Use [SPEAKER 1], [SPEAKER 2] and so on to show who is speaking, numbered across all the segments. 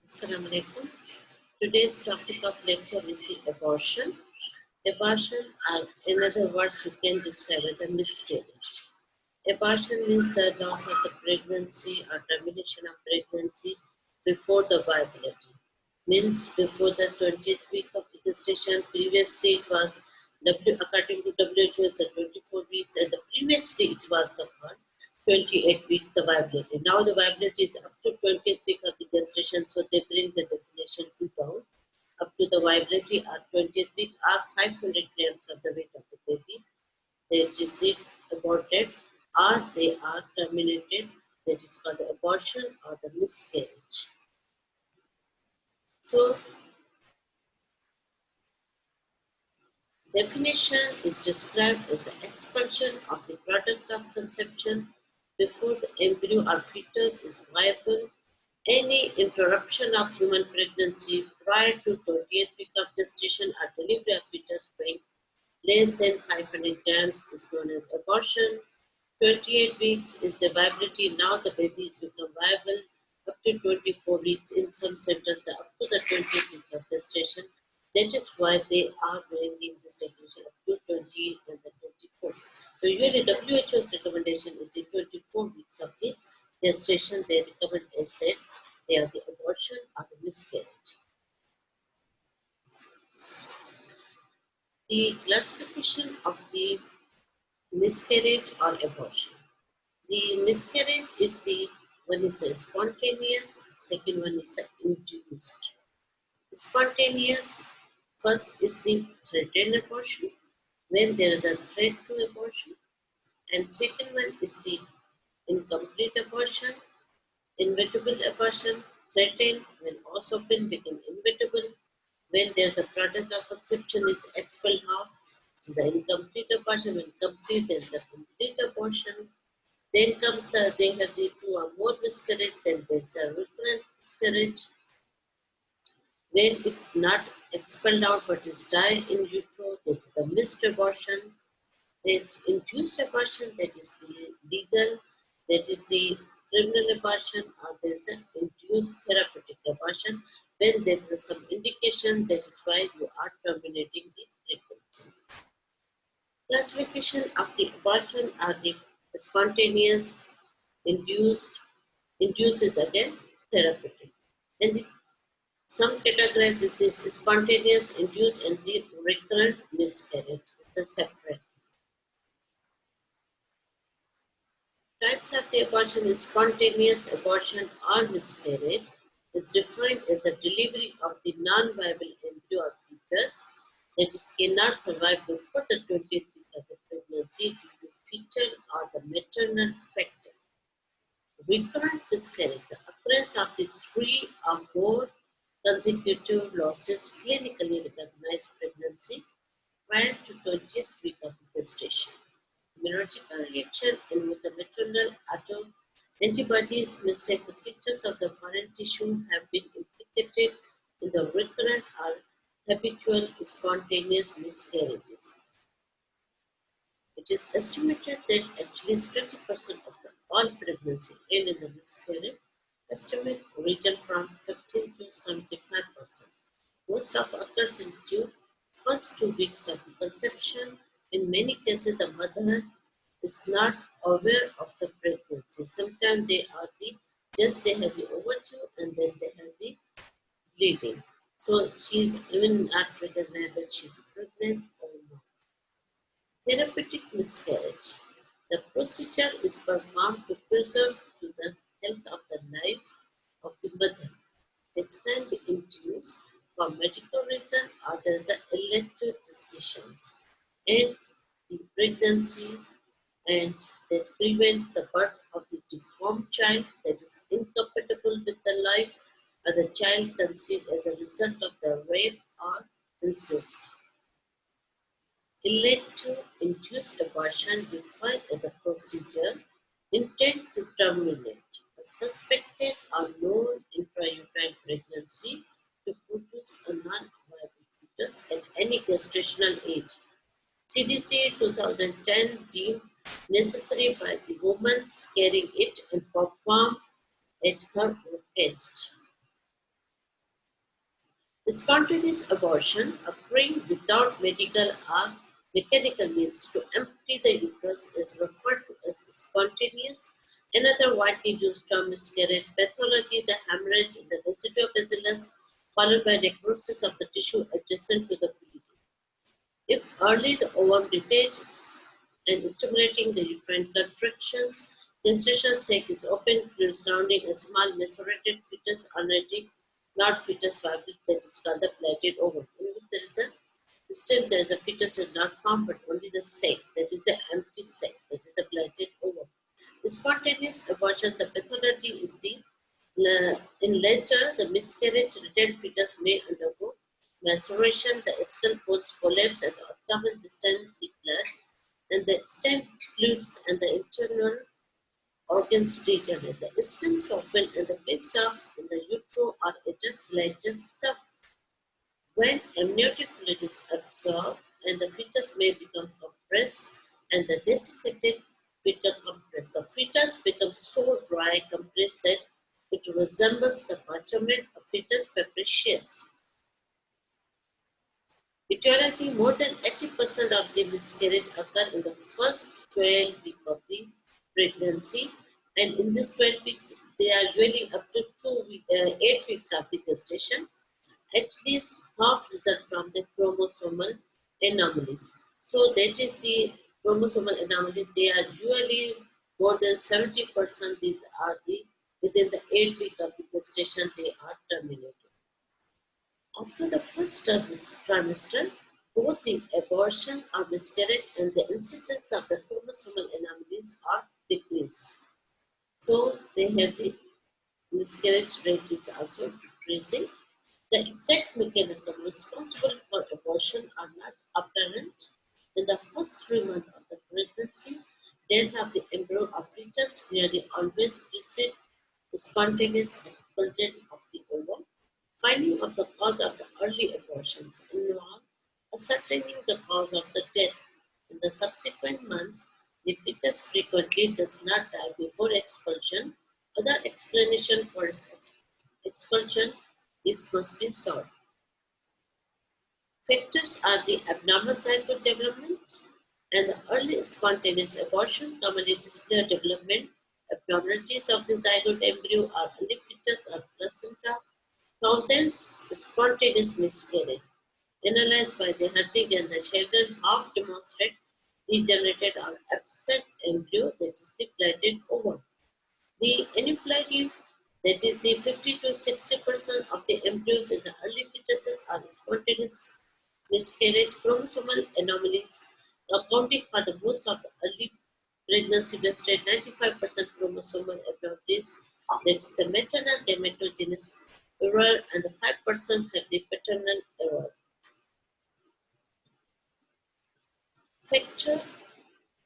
[SPEAKER 1] Assalamu alaikum. Today's topic of lecture is the abortion. Abortion, or in other words, you can describe as a miscarriage. Abortion means the loss of the pregnancy or termination of pregnancy before the viability. Means before the 20th week of the gestation. Previously it was, according to WHO, it's a 24 weeks, and the previously it was the 28 weeks the viability. Now the viability is up to 20th week of the gestation, so they bring the definition to down. Up to the viability or 20th week are 500 grams of the weight of the baby. That is the aborted or they are terminated. That is called the abortion or the miscarriage. So definition is described as the expulsion of the product of conception before the embryo or fetus is viable. Any interruption of human pregnancy prior to 20th week of gestation or delivery of fetus weighing less than 500 grams is known as abortion. 28 weeks is the viability. Now the babies become viable up to 24 weeks. In some centers, up to the 20th week of gestation. That is why they are bringing this definition up to 20 and the 24. So usually WHO's recommendation is the 24 weeks of the gestation. They recommend is that they are the abortion or the miscarriage. The classification of the miscarriage or abortion. The miscarriage is the one is the spontaneous, second one is the induced. Spontaneous, first is the threatened abortion, when there is a threat to abortion, and second one is the incomplete abortion, inevitable abortion, threatened when os open become inevitable, when there is a product of conception is expelled half, which is the incomplete abortion, when complete there is a complete abortion. Then comes they have the two or more miscarriage, then there's a recurrent miscarriage. When if not expelled out but is die in utero, that is a missed abortion. Then induced abortion, that is the legal, that is the criminal abortion, or there is an induced therapeutic abortion when there is some indication, that is why you are terminating the pregnancy. Classification of the abortion are the spontaneous, induced. Induced is again therapeutic. And some categories is this spontaneous, induced, and the recurrent miscarriage. It's a separate. Types of the abortion is spontaneous abortion or miscarriage. Is defined as the delivery of the non-viable embryo or fetus that is cannot survive before the 20th week of the pregnancy due to fetal or the maternal factor. Recurrent miscarriage, the occurrence of the 3 or more consecutive losses clinically recognized pregnancy prior to 20th week of the gestation. Immunological reaction in with the maternal antibodies mistake the features of the foreign tissue have been implicated in the recurrent or habitual spontaneous miscarriages. It is estimated that at least 20% of the all pregnancy end in the miscarriage. Estimate region from 15 to 75%. Most of occurs in first 2 weeks of the conception. In many cases, the mother is not aware of the pregnancy. Sometimes they have the overdue and then they have the bleeding. So she is even not recognized that she is pregnant or not. Therapeutic miscarriage. The procedure is performed to preserve to the health of the life of the mother. It can be induced for medical reason or there is elective decisions and the pregnancy and that prevent the birth of the deformed child that is incompatible with the life or the child conceived as a result of the rape or incest. Elective induced abortion defined as a procedure intended to terminate a suspected or known intrauterine pregnancy to produce a non-viable fetus at any gestational age. CDC 2010 deemed necessary by the woman carrying it and performed at her request. Spontaneous abortion occurring without medical or mechanical means to empty the uterus is referred to as spontaneous. Another widely used term is miscarriage pathology, the hemorrhage in the residue of bacillus, followed by necrosis of the tissue adjacent to the bleeding. If early the ovum detaches and stimulating the uterine contractions, gestational sac is open fluid surrounding a small macerated fetus already not fetus fabric that is called the plated ovum, in which there is a fetus is not formed but only the sac, that is the empty sac, that is the plated ovum. The spontaneous abortion, the pathology is in later the miscarriage retained fetus may undergo maceration, the skull folds collapse and the abdomen distend declared, and the stent fluids and the internal organs degenerate. The skin soften and the plates of in the utero are adjust like just stuff. When amniotic fluid is absorbed and the fetus may become compressed and the desiccated fetus compressed. The fetus becomes so dry compressed that it resembles the parchment of fetus capricious. Etiology: more than 80% of the miscarriage occur in the first 12 weeks of the pregnancy, and in these 12 weeks, they are usually up to 8 weeks of the gestation. At least half result from the chromosomal anomalies. So that is the chromosomal anomalies. They are usually more than 70%. These are the within the 8 week of the gestation they are terminated. After the first trimester, both the abortion or miscarriage and the incidence of the chromosomal anomalies are decreased. So they have the miscarriage rate is also decreasing. The exact mechanism responsible for abortion are not apparent. In the first 3 months of the pregnancy, death of the embryo or fetus nearly always precedes the spontaneous expulsion of the ovum. Finding of the cause of the early abortions involve ascertaining the cause of the death. In the subsequent months, the fetus frequently does not die before expulsion. Other explanation for its expulsion is must be sought. Factors are the abnormal zygote development and the early spontaneous abortion commonly display development abnormalities of the zygote embryo or early fetus or placenta. Thousands spontaneous miscarriage analyzed by the Hurtig and the Sheldon half demonstrate degenerated or absent embryo, that is the plated ovum. The aneuploidy, that is the 50 to 60% of the embryos in the early fetuses are spontaneous miscarriage. Chromosomal anomalies accounting for the most of the early pregnancy wasted 95% chromosomal abnormalities, that is the maternal gametogenesis error, and the 5% have the paternal error. Factor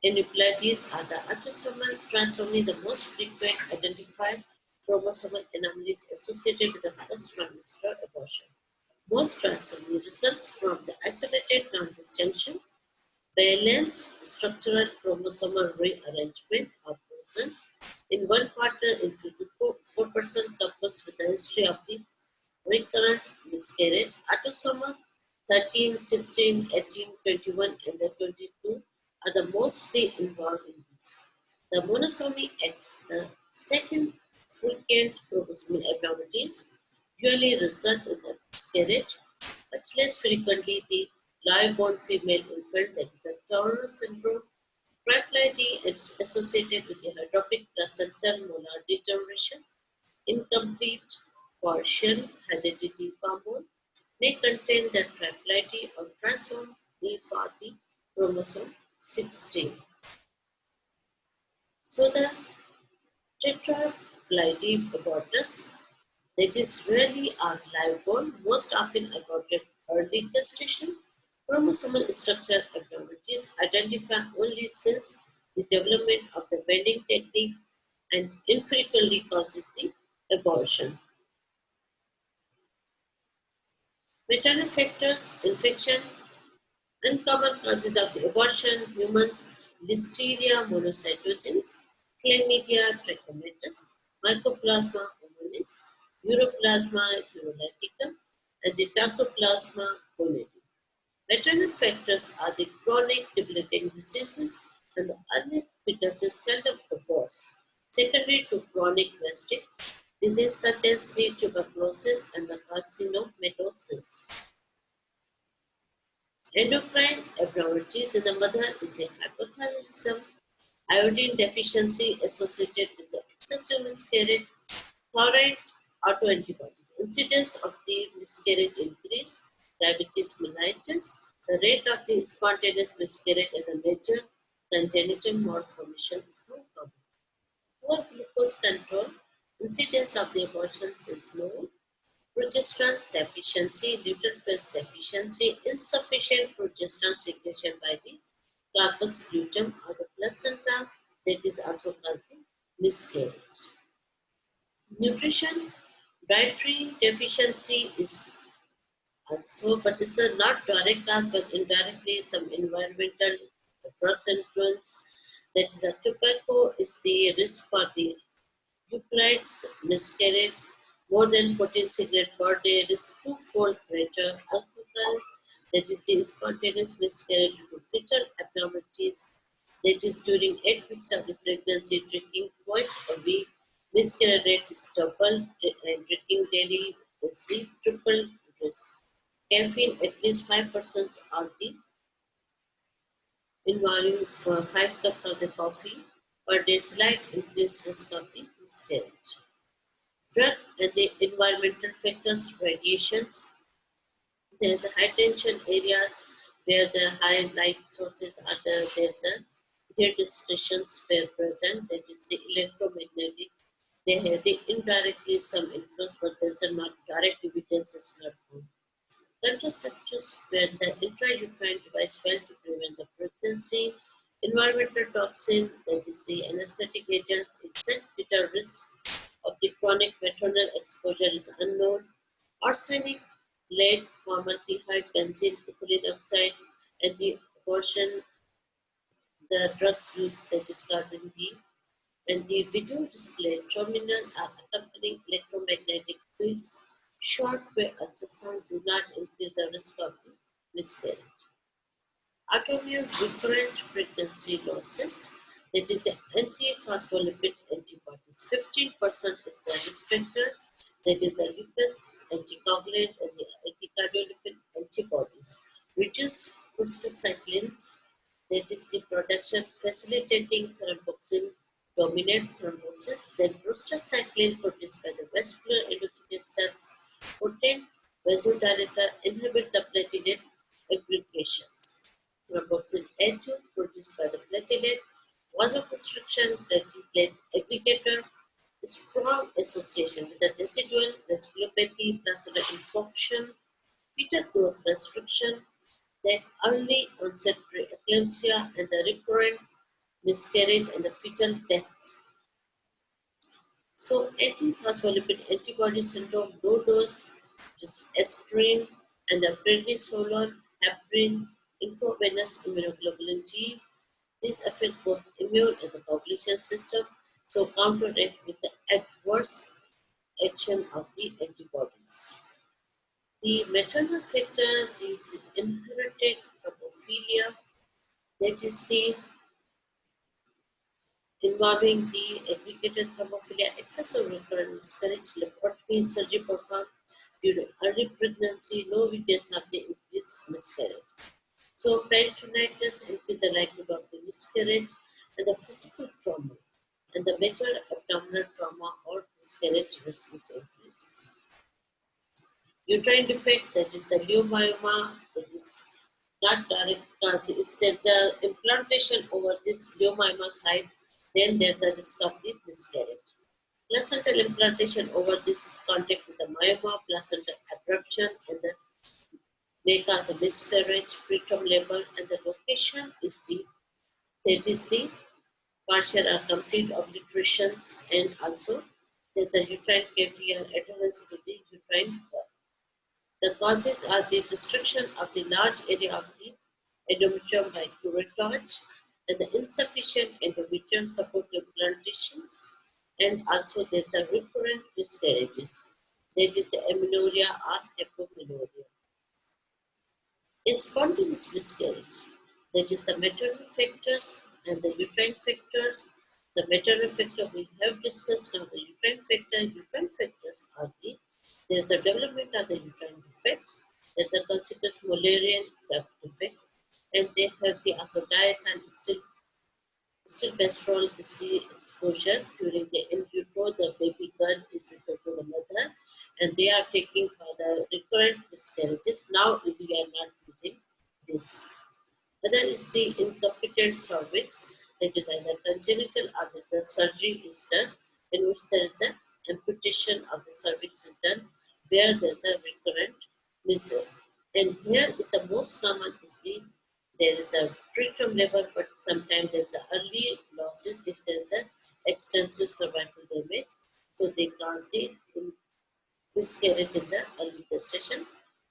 [SPEAKER 1] aneuploidies are the autosomal trisomy, the most frequent identified chromosomal anomalies associated with the first trimester abortion. Most trisomy results from the isolated non-distinction. Balanced structural chromosomal rearrangement are present in one partner in 2 to 4% couples with a history of the recurrent miscarriage. Autosomal 13, 16, 18, 21, and the 22 are the mostly involved in these. The monosomy X, the second frequent chromosomal abnormalities, usually result in the miscarriage. Much less frequently, the live-born female infant, that is the Turner syndrome, triploidy is associated with the hydropic placental molar degeneration. Incomplete partial heredity hormone may contain the triploidy or trisomy for the chromosome 16. So the tetraploidy abortus, that is rarely are live-born, most often aborted early gestation. Chromosomal structure abnormalities identified only since the development of the bending technique and infrequently causes the abortion. Maternal factors, infection, uncommon causes of the abortion, humans, Listeria monocytogenes, Chlamydia trachomatis, Mycoplasma hominis, Uroplasma urolaticum, and the toxoplasma gonadi. Maternal factors are the chronic debilitating diseases and the early fetuses seldom occurs. Secondary to chronic gastric disease such as the tuberculosis and the carcinomatosis. Endocrine abnormalities in the mother is the hypothyroidism, iodine deficiency associated with the excessive miscarriage, thyroid autoantibodies. Incidence of the miscarriage increase, diabetes mellitus, the rate of the spontaneous miscarriage and the major congenital malformation is more common. Poor glucose control, incidence of the abortions is more. Progesterone deficiency, luteal phase deficiency, insufficient progesterone secretion by the corpus luteum or the placenta that is also causing miscarriage. Nutrition, dietary deficiency is also, but it's a not direct cause, but indirectly some environmental drugs influence. That is, a tobacco is the risk for the eukaryotes miscarriage. More than 14 cigarettes per day is twofold greater. Alcohol, that is the spontaneous miscarriage due to fetal abnormalities. That is during 8 weeks of the pregnancy, drinking twice a week. Miscarriage rate is double, and drinking daily is the triple risk. Caffeine, at least 5% of the involving 5 cups of the coffee per day, slight increased risk of the miscarriage. Drug and the environmental factors, radiations. There is a high tension area where the high light sources are there. There's a their discussions were present. That is the electromagnetic. They have the indirectly some influence, but there's a not direct evidence is not found. Contraceptives where the intrauterine device failed to prevent the pregnancy. Environmental toxin, that is the anesthetic agents, exact fetal risk of the chronic maternal exposure is unknown. Arsenic, lead, formaldehyde, benzene, ethylene oxide, and the abortion, the drugs used that is causing the and the video display terminal are accompanying electromagnetic fields. Short-wave ultrasound do not increase the risk of the miscarriage. Autoimmune recurrent pregnancy losses, that is the anti-phospholipid antibodies. 15% is the risk factor, that is the lupus, anticoagulant, and the anticardiolipid antibodies. Reduce prostacyclins, that is the production facilitating thromboxane dominant thrombosis. Then prostacyclin produced by the vascular endothelial cells, potent vasodilator, inhibit the platelet aggregations. Thromboxane A2 produced by the platelet, vasoconstriction, platelet aggregator, strong association with the residual vasculopathy, placental infarction, fetal growth restriction, then early onset preeclampsia and the recurrent miscarriage and the fetal death. So anti-phospholipid antibody syndrome, low dose, just aspirin and the prednisolone, heparin, intravenous immunoglobulin G. These affect both immune and the coagulation system, so counteract with the adverse action of the antibodies. The maternal factor is inherited thrombophilia, that is the involving the aggregated thrombophilia, excessive recurrent miscarriage, laparoscopy surgery performed during early pregnancy, no evidence of the increased miscarriage. So peritonitis increase the likelihood of the miscarriage and the physical trauma and the major abdominal trauma or miscarriage risk is increases. Uterine defect, that is the leiomyoma, that is not direct cause. If there's the implantation over this leiomyoma site, then there's a risk of the miscarriage. Placental implantation over this contact with the myoma, placental abruption, and the may cause the miscarriage, preterm labor, and the location is the partial or complete obliterations, and also there's a uterine cavity and adherence to the uterine wall. The causes are the destruction of the large area of the endometrium by curettage and the insufficient endometrium support implantations, and also there's a recurrent miscarriages. that is the amenorrhea or hypomenorrhea. In spontaneous miscarriage, that is the maternal factors and the uterine factors. The maternal factor we have discussed. Now the uterine factors are there is a development of the uterine defects, there's a consequence Mullerian duct defects, and they have the also diet and still best role is the exposure during the in utero. The baby girl is equal to the mother, and they are taking for the recurrent miscarriages. Now we are not using this. Other is the incompetent cervix, that is either congenital or the surgery is done, in which there is an amputation of the cervix is done, where there is a recurrent miscarriage. And here is the most common is there is a preterm labor, but sometimes there is a early losses if there is a extensive cervical damage. So they cause the miscarriage in the early gestation.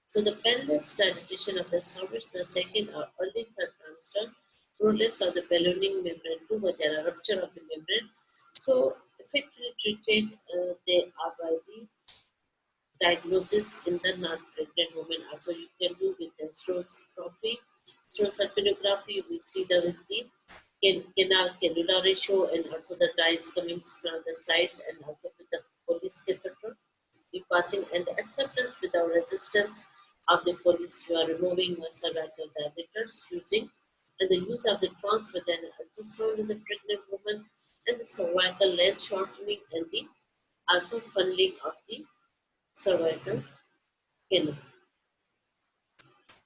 [SPEAKER 1] So the painless dilatation of the cervix, the second or early third trimester, prolapse of the ballooning membrane to vagina, rupture of the membrane. So effectively treated, they are by the diagnosis in the non-pregnant woman. Also, you can do with the hysteroscopy, hysterosalpinography. We see the with the canal-cannula ratio, and also the dyes coming from the sides, and also with the Foley's catheter. The passing and the acceptance without resistance of the police. You are removing cervical dilators using and the use of the transvaginal ultrasound in the pregnant woman, and the cervical length shortening, and the also funneling of the cervical canal.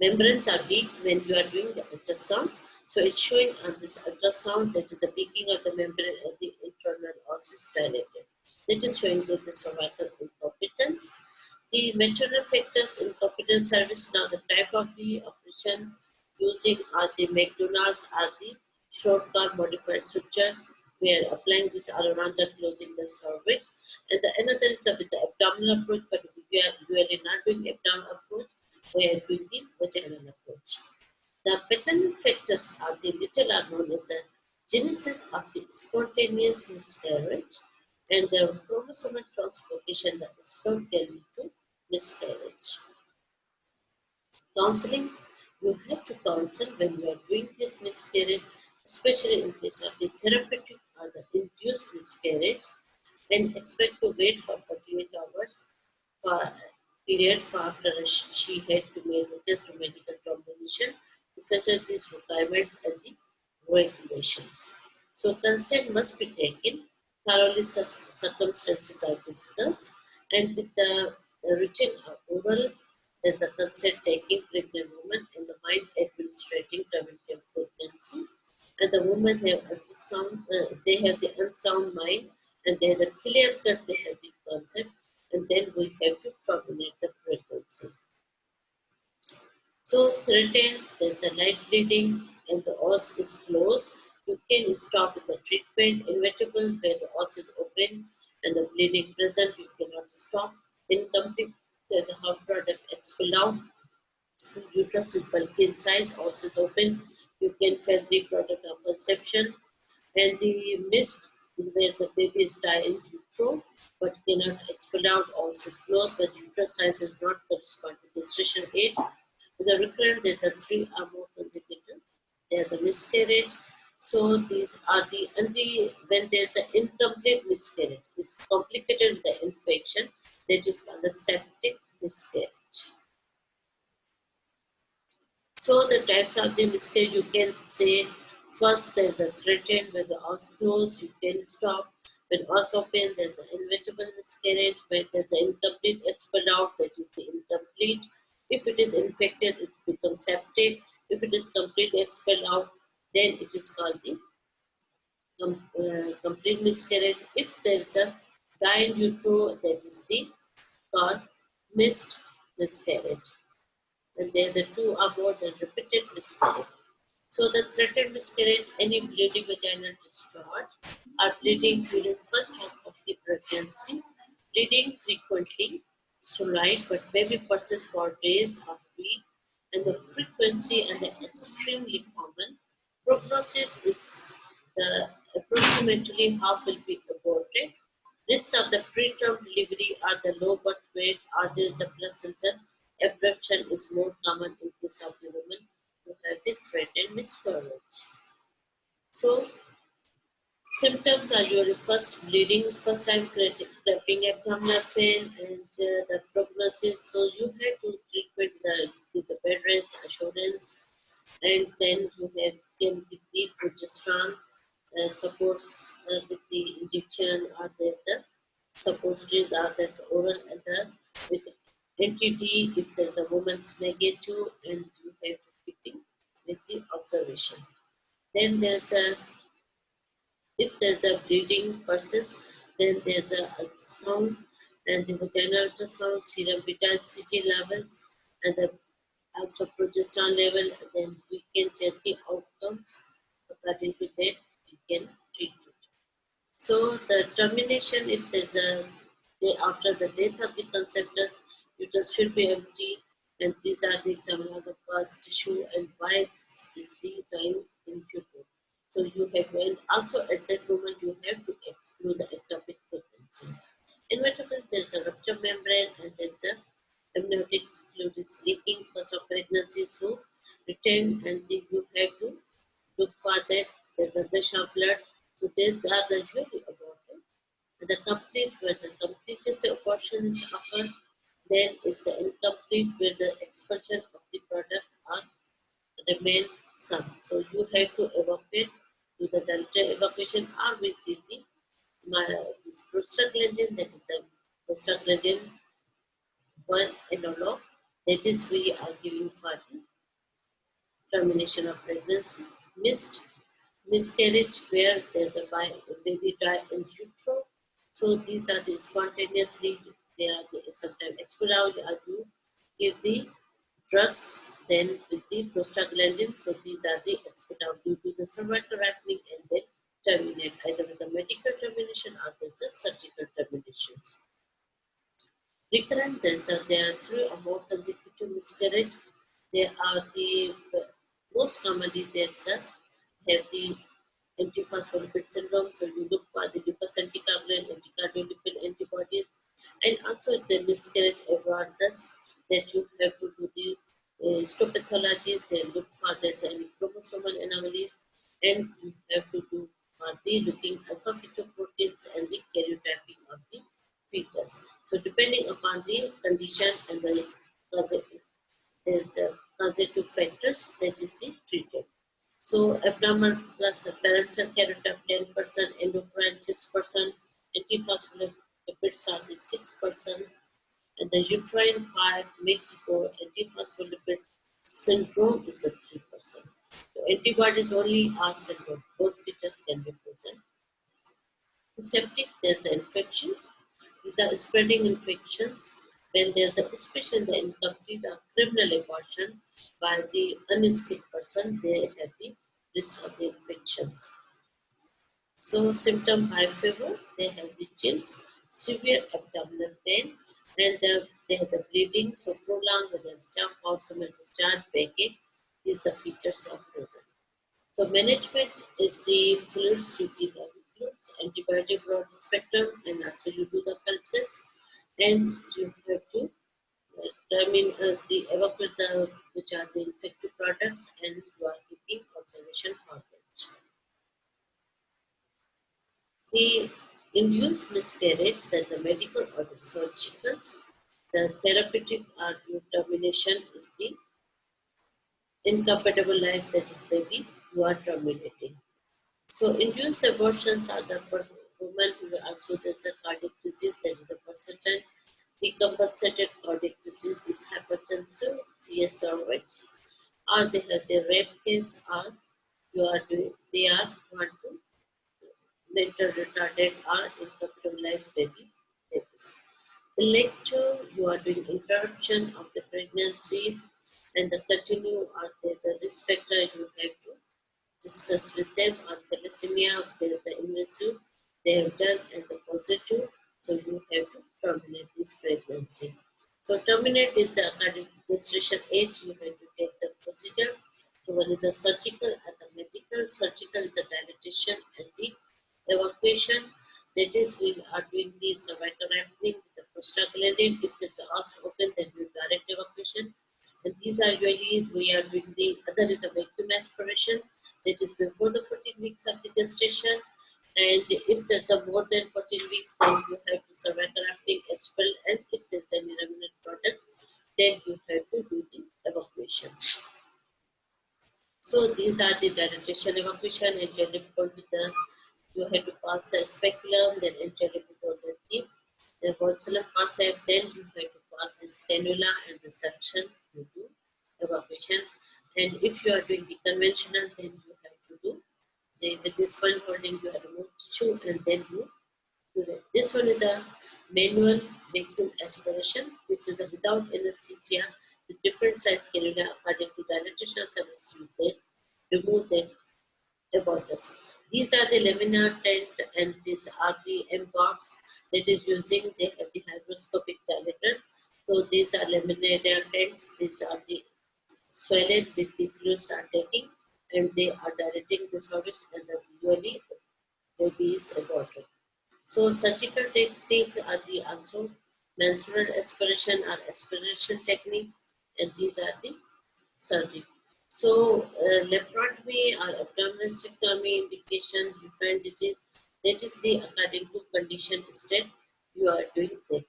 [SPEAKER 1] Membranes are weak when you are doing the ultrasound. So it's showing on this ultrasound that is the weakening of the membrane and the internal os is dilated. That is showing that the cervical incompetence. The maternal factors incompetent cervix. Now the type of the operation using are the McDonald's are the short cord modified sutures. We are applying this all around the closing the cervix. And the another is with the abdominal approach, but we are really not doing abdominal approach. We are doing the vaginal approach. The paternal factors are the little are known as the genesis of the spontaneous miscarriage, and the chromosomal translocation that sperm can lead to miscarriage. Counseling, you have to counsel when you are doing this miscarriage, especially in case of the therapeutic or the induced miscarriage, and expect to wait for 48 hours for period for after she had to make request to medical termination to facilitate these requirements and the regulations. So consent must be taken, thoroughly circumstances are discussed, and with the written or oral, there's a consent taking pregnant woman and the mind administrating terminating pregnancy, and the woman have they have the unsound mind, and they have the clear cut, they have the concept, and then we have to terminate the pregnancy. So threatened, there's a light bleeding, and the os is closed. You can stop with the treatment. Inevitable, where the os is open and the bleeding present, you cannot stop. Incomplete, there's a half product expelled out. Uterus is bulky in size, os is open. You can feel the product of conception, and the mist where the baby is dyed in utero but cannot expel out, os is closed, but uterus size is not correspond to gestation age. With the recurrent, there's a 3 or more consecutive. They are the miscarriage. So these are when there's an incomplete miscarriage, it's complicated with the infection, that is called the septic miscarriage. So the types of the miscarriage, you can say first there's a threatened where the os closed, you can stop. When os open, there's an inevitable miscarriage. When there's an incomplete expelled out, that is the incomplete. If it is infected, it becomes septic. If it is completely expelled out, then it is called the complete miscarriage. If there is a dye in utero, that is the called missed miscarriage. And there the two are more than repeated miscarriage. So the threatened miscarriage, any bleeding vaginal discharge or bleeding during first half of the pregnancy, bleeding frequently, solid but maybe persist for days or weeks, and the frequency and the extremely common. Prognosis is the approximately half will be aborted. Risks of the preterm delivery are the low birth weight or there is a placenta. Abruption is more common in case of the woman who have the threatened miscarriage. So, symptoms are your first bleeding, first time cramping, abdominal pain, and the prognosis. So, you have to treatment with the bed rest assurance, and then you have can give the progesterone supports with the injection or the suppositories are that oral and the with NTD if there's a woman's negative and you have to keep it with the observation. Then there's a if there's a bleeding process, then there's a ultrasound and the vaginal ultrasound, serum beta CG levels, and the also progesterone level. Then we can check the outcomes. According to that, we can treat it. So the termination, if there's a after the death of the conceptus, uterus should be empty, and these are the example of the past tissue and why this is the dying in utero. So you have and also at that moment you have to exclude the ectopic pregnancy. Inevitable, there's a rupture membrane and there's a amniotic fluid is leaking first of pregnancy, so retain and you have to look for that. There's a gush of blood. So these are the usually aborted. And the complete where the complete abortion is occurred, then is the incomplete where the expulsion of the product are remain some. So you have to evacuate to the delta evacuation or with the this prostaglandin, that is the prostaglandin 1 analog, that is we are giving for the termination of pregnancy. Missed miscarriage where there's a baby die in utero. So these are the spontaneously, they are the, sometimes expelled or you give the drugs then with the prostaglandin. So these are the expelled due to the cervical ripening and then terminate either with the medical termination or there's a surgical terminations. Recurrent, there are three or more consecutive miscarriage. There are the most commonly there's a have the antiphospholipid syndrome. So you look for the lupus anticoagulant, anticardiolipin antibodies, and also the miscarriage awareness that you have to do the histopathology. They look for there's any chromosomal anomalies, and you have to do for the looking alpha fetoproteins and the karyotyping of the fetus. So depending upon the condition and the causative, there's a causative factors that is the treated. So abnormal plus parental karyotype 10%, endocrine 6%, antiphospholipids are the 6%, and the uterine 5 mixed for antiphospholipid syndrome is the 3%. So antibodies only are syndrome. Both features can be present. Septic, there's the infections. These are spreading infections when there's a, especially in the incomplete or criminal abortion by the unskilled person, they have the risk of the infections. So symptom high fever, they have the chills, severe abdominal pain, and they have the bleeding, so prolonged with the discharge, proximal discharge, backache, is the features of present. So management is the fluids you give the fluids, antibiotic broad spectrum, and also you do the cultures, and you have to the evacuate the which are the infective products, and you are keeping observation for that. The induced miscarriage, that the medical or the surgical, the therapeutic or termination is the incompatible life, that is baby you are terminating. So induced abortions are the women who also there's a cardiac disease, that is a percentage. Decompensated cardiac disease is hypertensive, CS cervix, or they have the rape case, or you are doing they are want to mental retarded or incompatible life baby babies. The lecture you are doing interruption of the pregnancy and the continue or the risk factor you have to discuss with them on thalassemia, the invasive, they have done and the positive, so you have to terminate this pregnancy. So terminate is the according to gestation age, you have to take the procedure. So one is the surgical and the medical. Surgical is the dilatation and the evacuation, That is, we are doing the cervical wrapping with the prostaglandin. If it's asked open, then we direct evacuation. And these are usually we are doing the other is a vacuum aspiration, that is before the 14 weeks of the gestation. And if there's a more than 14 weeks, then you have to cervical wrapping expel. And if there's any remnant product, then you have to do the evacuations. So these are the dilatation evacuation, interlipical with the you have to pass the speculum, then interlipical with the Volsalum forceps, then you have to pass the cannula and the suction to do evacuation. And if you are doing the conventional, then you have to do with this one holding you have to remove tissue and then you do it. This one is the manual vacuum aspiration. This is the without anesthesia with different size cannula according to dilatation service you then remove that abortus. These are the laminar tent and these are the MBOX that is using, they have the hygroscopic dilators. So these are laminar tents, these are the swelled with the fluids are taking and they are dilating the cervix and the usually baby is aborted. So surgical technique are the also menstrual aspiration or aspiration technique and these are the surgery. So, laparotomy or abdominoplasty indications, different disease, that is the according to condition state you are doing that.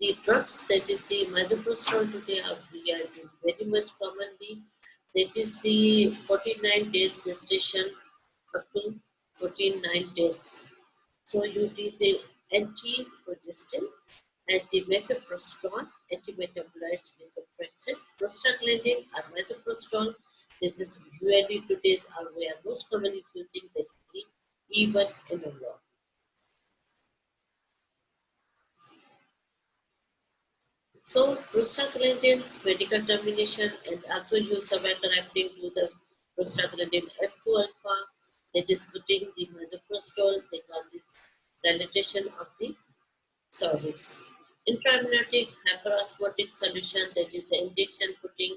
[SPEAKER 1] The drugs, that is the misoprostol today are we are doing very much commonly. That is the 49 days gestation up to 49 days. So you did the anti-progestin, anti-mifepristone, anti-metabolites, methotrexate, prostaglandin, or misoprostol. That is usually today's are we are most commonly using that is the E1 analog. So prostaglandin's medical termination and also use cervical wrapping to the prostaglandin F2 alpha that is putting the misoprostol that causes dilatation of the cervix. Intraamniotic hyperosmotic solution, that is the injection putting.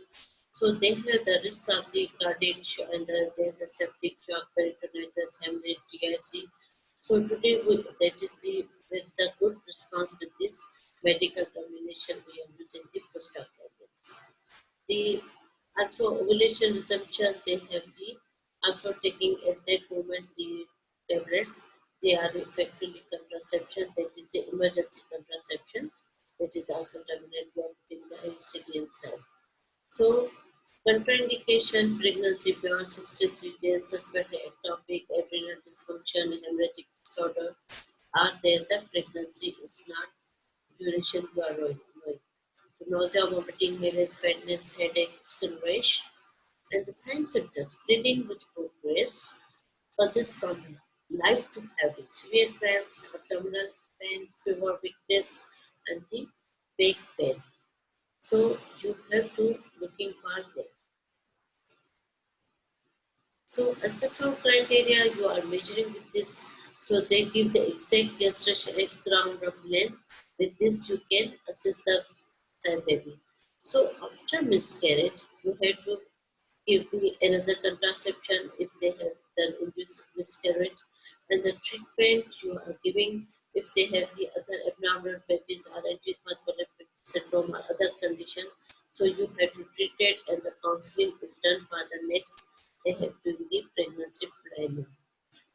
[SPEAKER 1] So they have the risk of the cardiac shock and the septic shock, peritonitis, hemorrhage, TIC. So today that is the there is a good response with this medical termination. We are using the prostaglandins. The also ovulation resumption, they have the also taking at that moment the tablets. They are effectively contraception, that is the emergency contraception, that is also terminated by putting the IUCD inside. So contraindication, pregnancy beyond 63 days, suspected ectopic, adrenal dysfunction, hemorrhagic disorder, or there's a pregnancy is not duration you are knowing. So nausea, vomiting, malaise, faintness, headache, skin rash, and the sign symptoms bleeding with progress causes from light to heavy, severe cramps, abdominal pain, fever, weakness, and the back pain. So you have to looking for that. So ultrasound criteria you are measuring with this. So they give the exact gestation age ground of length. With this you can assess the baby. So after miscarriage, you have to give the another contraception if they have done induced miscarriage, and the treatment you are giving if they have the other abnormal babies or antiphospholipid syndrome or other condition. So you have to treat it, and the counseling is done for the next. They have to do the pregnancy planning.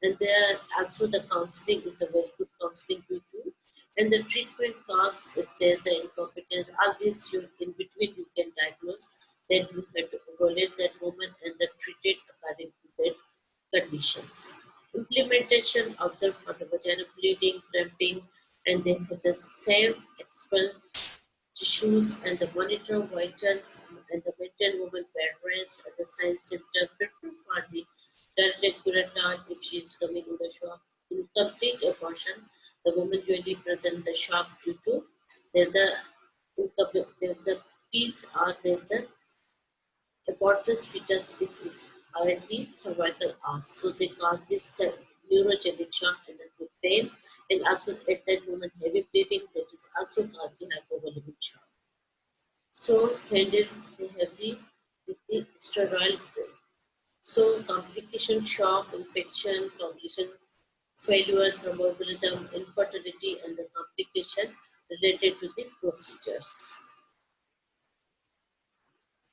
[SPEAKER 1] And there also the counseling is a very good counseling to do. And the treatment costs, if there's an incompetence, all this you in between you can diagnose. Then you have to evaluate that woman and then treat it according to their conditions. Implementation observed for the vaginal bleeding, cramping, and then the same expel tissues and the monitor vitals and the maintain woman bed rest and the sign symptom prepare for the direct curettage if she is coming in the shock. In complete abortion, the woman usually present the shock due to there's a there's a piece or there's a abortus fetus is already cervical arch. So they cause this neurogenic shock and the pain and also at that moment heavy bleeding that is also cause the hypovolemic shock. So handle they have with the steroid. So complication, shock, infection, complication failure, thromboembolism, infertility, and the complication related to the procedures.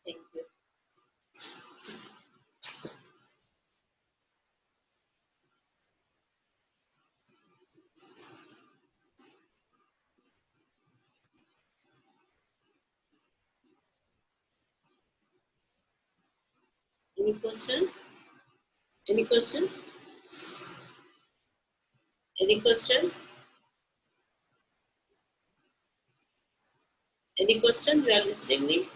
[SPEAKER 1] Thank you. Any question? Any question? Any question? Any question? You are listening me?